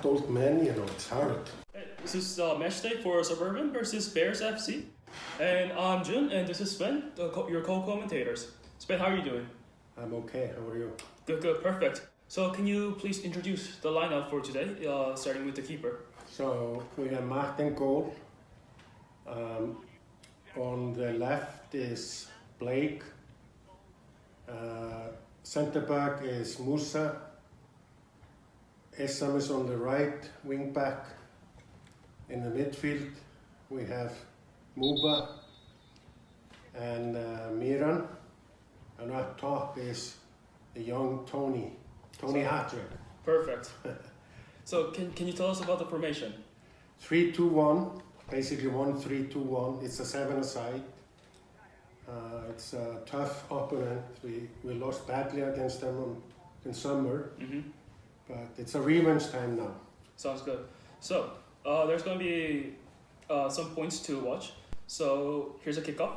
got old men, it's hard. This is match day for Suburban versus Bears FC. And I'm Jun, and this is Sven, your co-commentators. Sven, how are you doing? I'm okay, how are you? Good, perfect. So can you please introduce the lineup for today, starting with the keeper? So we have Matt in goal. On the left is Blake. Centre back is Musa. Essam is on the right, wing back. In the midfield we have Muba and Miran. And up top is the young Tony Hattrick. Perfect. So can you tell us about the formation? 3-2-1, basically 1-3-2-1. It's a 7-a-side. It's a tough opponent. We lost badly against them in summer, but it's a revenge time now. Sounds good. So there's going to be some points to watch. So here's a kickoff.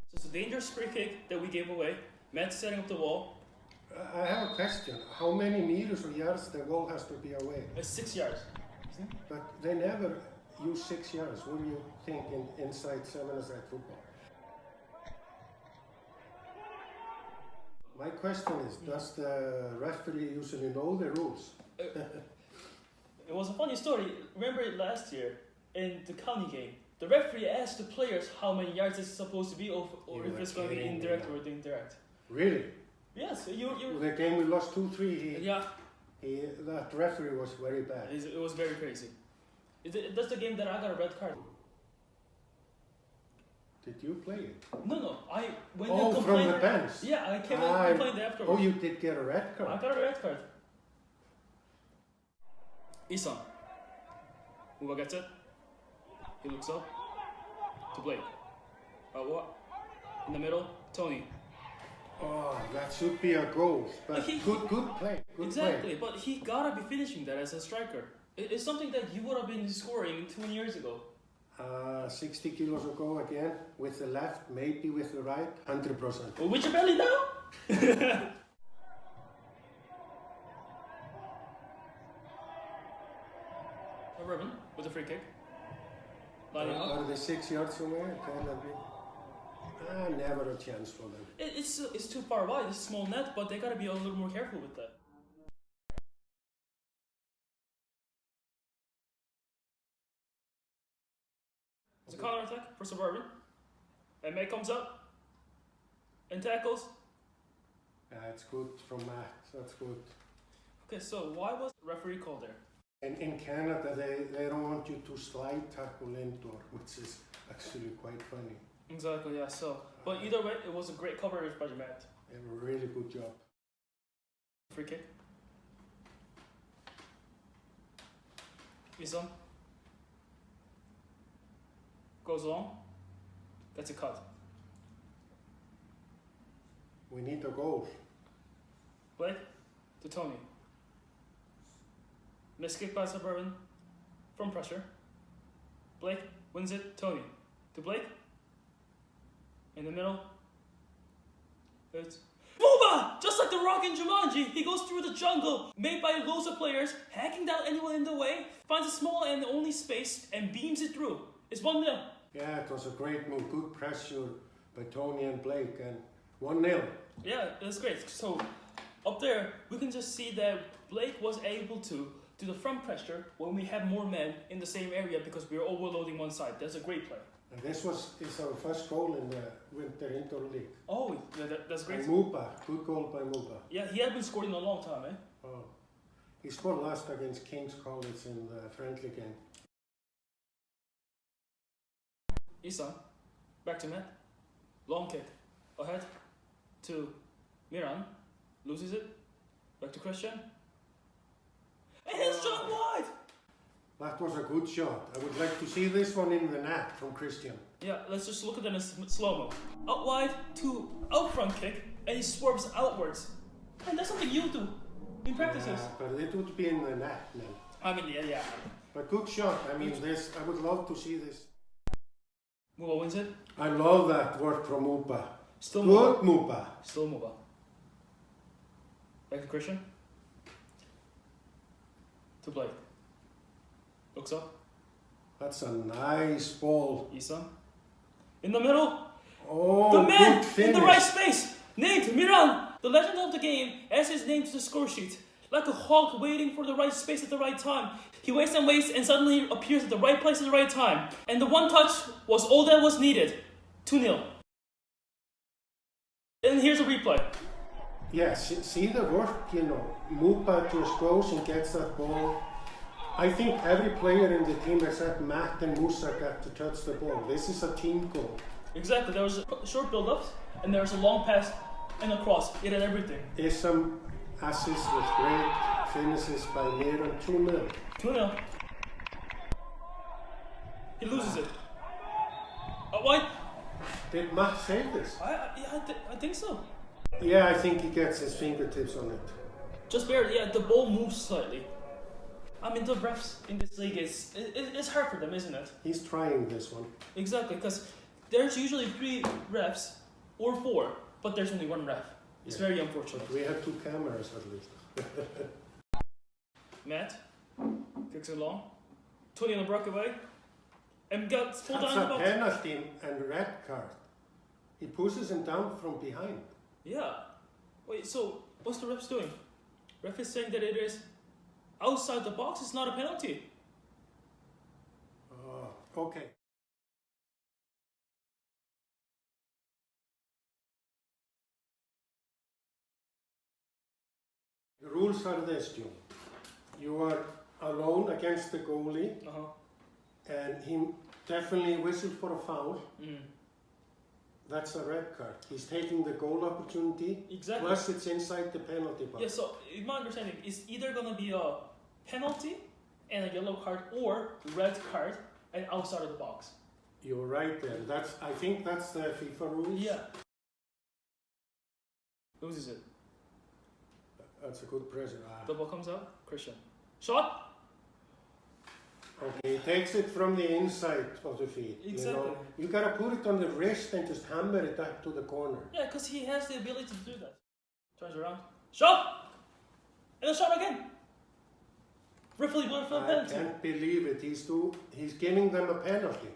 So it's a dangerous free kick that we gave away. Matt's setting up the wall. I have a question. How many meters or yards the wall has to be away? It's 6 yards. But they never use 6 yards. What do you think inside 7-a-side football? My question is, does the referee usually know the rules? It was a funny story. Remember it last year in the county game? The referee asked the players how many yards it's supposed to be, or if it's going to be indirect or indirect. Really? Yes. The game we lost 2-3. Yeah. That referee was very bad. It was very crazy. That's the game that I got a red card. Did you play it? No. I went and complained. From the bench? Yeah, I came and complained afterwards. Oh, you did get a red card? I got a red card. Isan. Uba gets it. He looks up to Blake. What? In the middle, Tony. Oh, that should be a goal. But good play. Exactly, but he gotta be finishing that as a striker. It's something that you would have been scoring 2 years ago. 60 kilos ago again, with the left, maybe with the right, 100%. With your belly down? Ruben with a free kick. Lining up. Are they 6 yards away? Never a chance for them. It's too far wide. It's a small net, but they gotta be a little more careful with that. It's a counter attack for Suburban. And May comes up and tackles. Yeah, it's good from Matt. That's good. Okay, so why was the referee called there? In Canada, they don't want you to slide tackle indoor, which is actually quite funny. Exactly, yeah. So, but either way, it was a great coverage by Matt. A really good job. Free kick. Isan goes long. Gets a cut. We need a goal. Blake to Tony. Missed kick by Suburban from pressure. Blake wins it. Tony to Blake. In the middle. It's Muba! Just like the Rock in Jumanji, he goes through the jungle, made by loads of players, hacking down anyone in the way, finds a small and only space, and beams it through. It's 1-0. Yeah, it was a great move. Good pressure by Tony and Blake, and 1-0. Yeah, that's great. So, up there, we can just see that Blake was able to do the front pressure when we had more men in the same area because we were overloading one side. That's a great play. And this is our first goal in the Winter Indoor League. Oh, yeah, that's great. By Muba, good goal by Muba. Yeah, he had been scored in a long time, eh? Oh, he scored last against King's College in the friendly game. Isan, back to Matt. Long kick, ahead to Miran, loses it, back to Christian. And his shot wide! That was a good shot. I would like to see this one in the net from Christian. Yeah, let's just look at them in slow-mo. Out wide to out front kick, and he swerves outwards. And that's something you do in practices. Yeah, but it would be in the net now. I mean, yeah. But good shot. I mean, I would love to see this. Muba wins it. I love that work from Muba. Still Good Muba. Muba. Still Muba. Back to Christian. To Blake. Looks up. That's a nice ball. Isa. In the middle. Oh, The man good finish. in the right space. Named Miran. The legend of the game adds his name to the score sheet. Like a hawk waiting for the right space at the right time. He waits and suddenly appears at the right place at the right time. And the one touch was all that was needed. 2-0. And here's a replay. Yeah, see the work, you know. Muba just goes and gets that ball. I think every player in the team except Matt and Musa got to touch the ball. This is a team goal. Exactly. There was a short build-up, and there was a long pass and a cross. It had everything. There's some assists with great finishes by Miran. 2-0. 2-0. He loses it. Why? Did Matt save this? I think so. Yeah, I think he gets his fingertips on it. Just barely. Yeah, the ball moves slightly. I mean, the refs in this league it's hard for them, isn't it? He's trying this one. Exactly, because there's usually 3 refs or 4, but there's only 1 ref. It's very unfortunate. But we have 2 cameras at least. Matt kicks it long. Tony on the breakaway. And gets pulled That's down a the box. penalty and red card. He pushes him down from behind. Yeah. Wait, so what's the refs doing? Ref is saying that it is outside the box, it's not a penalty. Okay. The rules are this, John. You are alone against the goalie, and he definitely whistled for a foul. That's a red card. He's taking the goal opportunity. Exactly. Plus, it's inside the penalty box. Yeah, so in my understanding, it's either going to be a penalty and a yellow card or red card and outside of the box. You're right there. I think that's the FIFA rules. Yeah. Loses it. That's a good pressure. The ball comes out. Christian. Shot. Okay, he takes it from the inside of the feet. Exactly. You gotta put it on the wrist and just hammer it back to the corner. Yeah, because he has the ability to do that. Turns around. Shot! And a shot again. Referee blew for a penalty. I can't believe it. He's giving them a penalty.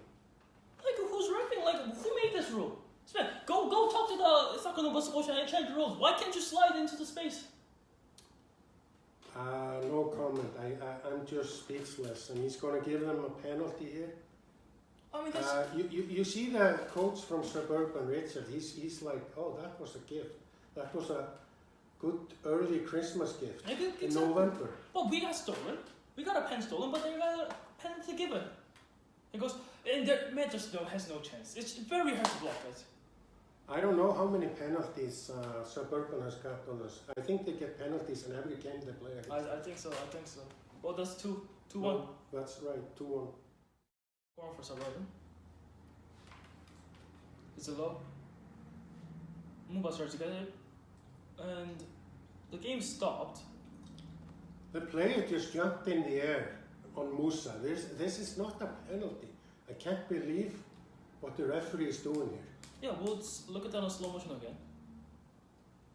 Like, who's refereeing? Like, who made this rule? Sven, go talk to the... It's not going to change the rules. Why can't you slide into the space? No comment. I'm just speechless, and he's going to give them a penalty here. I mean, that's... You see the coach from Suburban, Richard. He's like, oh, that was a gift. That was a good early Christmas gift in November. Well, we got stolen. We got a pen stolen, but they got a penalty given. He goes, and Matt just has no chance. It's very hard to block it. I don't know how many penalties Suburban has got on us. I think they get penalties in every game they play. I think so. Well, that's 2-1. No, that's right, 2-1. 4 for Suburban. It's a low. Muba starts to get it. And the game stopped. The player just jumped in the air on Musa. This is not a penalty. I can't believe what the referee is doing here. Yeah, we'll look at that on slow motion again.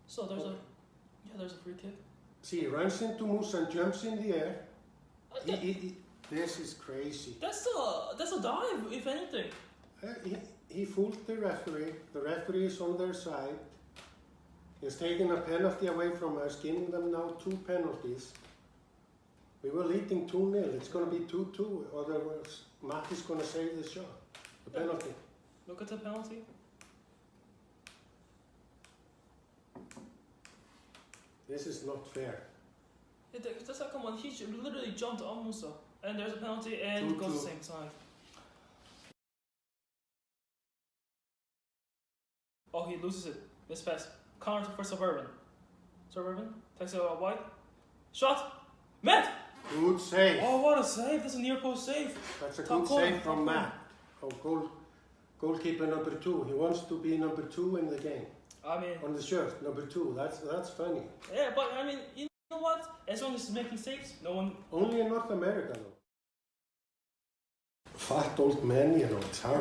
So there's a free kick. See, he runs into Musa and jumps in the air. This is crazy. That's a dive, if anything. He fooled the referee. The referee is on their side. He's taking a penalty away from us, giving them now 2 penalties. We were leading 2-0. It's going to be 2-2. Otherwise, Matt is going to save the shot. The penalty. Look at the penalty. This is not fair. The second one, he literally jumped on Musa. And there's a penalty and goes the same side. Oh, he loses it. This pass. Counter for Suburban. Suburban takes it out wide. Shot! Matt! Good save. Oh, what a save. That's a near post save. That's a good save from Matt. Oh, goalkeeper number 2. He wants to be number 2 in the game. I mean... On the shirt, number 2. That's funny. Yeah, but I mean, you know what? As long as he's making saves, no one... Only in North America, though. Fat old man, it's hard.